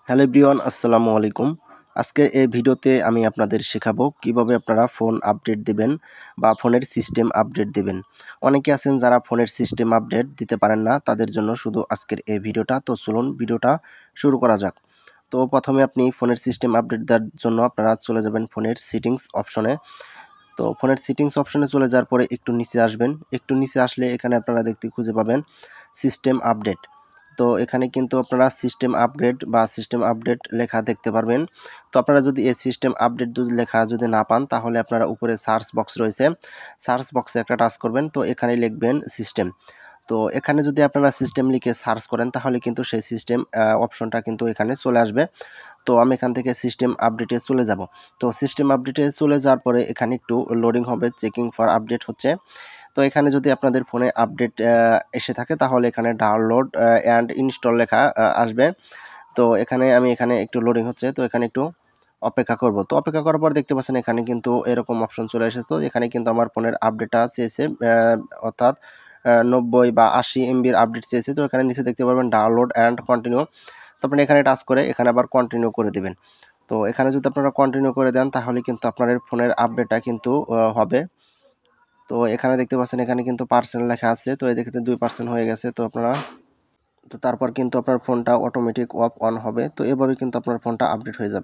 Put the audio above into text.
Hello everyone, আসসালামু আলাইকুম। আজকে এই ভিডিওতে আমি আপনাদের শেখাবো কিভাবে আপনারা ফোন আপডেট দিবেন বা ফোনের সিস্টেম আপডেট দিবেন। অনেকে আছেন যারা ফোনের সিস্টেম আপডেট দিতে পারেন না, তাদের জন্য শুধু আজকের এই ভিডিওটা। তো চলুন ভিডিওটা শুরু করা যাক। তো প্রথমে আপনি ফোনের সিস্টেম আপডেট দেওয়ার জন্য আপনারা চলে যাবেন ফোনের সেটিংস অপশনে। তো ফোনের সেটিংস অপশনে চলে যাওয়ার পরে একটু নিচে আসবেন। একটু নিচে আসলে এখানে আপনারা দেখতে খুঁজে পাবেন সিস্টেম আপডেট। তো এখানে কিন্তু আপনারা সিস্টেম আপগ্রেড বা সিস্টেম আপডেট লেখা দেখতে পারবেন। তো আপনারা যদি এই সিস্টেম আপডেট যদি লেখা যদি না পান, তাহলে আপনারা উপরে সার্চ বক্স রয়েছে, সার্চ বক্সে একটা টাচ করবেন। তো এখানে লিখবেন সিস্টেম। তো এখানে যদি আপনারা সিস্টেম লিখে সার্চ করেন, তাহলে কিন্তু সেই সিস্টেম অপশনটা কিন্তু এখানে চলে আসবে। তো আমি এখান থেকে সিস্টেম আপডেটে চলে যাব। তো সিস্টেম আপডেটে চলে যাওয়ার পরে এখানে একটু লোডিং হবে, চেকিং ফর আপডেট হচ্ছে। তো এখানে যদি আপনাদের ফোনে আপডেট এসে থাকে, তাহলে এখানে ডাউনলোড অ্যান্ড ইনস্টল লেখা আসবে। তো এখানে একটু লোডিং হচ্ছে, তো এখানে একটু অপেক্ষা করব। তো অপেক্ষা করার পর দেখতে পাচ্ছেন এখানে কিন্তু এরকম অপশন চলে এসেছে। তো এখানে কিন্তু আমার ফোনের আপডেটটা চেয়েছে, অর্থাৎ 90 বা 80 এমবির আপডেট চেয়েছে। তো এখানে নিচে দেখতে পারবেন ডাউনলোড অ্যান্ড কন্টিনিউ। তো আপনি এখানে টাচ করে এখানে আবার কন্টিনিউ করে দেবেন। তো এখানে যদি আপনারা কন্টিনিউ করে দেন, তাহলে কিন্তু আপনার ফোনের আপডেটটা কিন্তু হবে। তো এখানে দেখতে পাচ্ছেন এখানে কিন্তু পার্সেন্ট লেখা আছে। তো এই দেখতে 2% হয়ে গেছে। তো তারপর কিন্তু আপনার ফোনটা অটোমেটিক অফ অন হবে। তো এভাবে কিন্তু আপনার ফোনটা আপডেট হয়ে যাবে।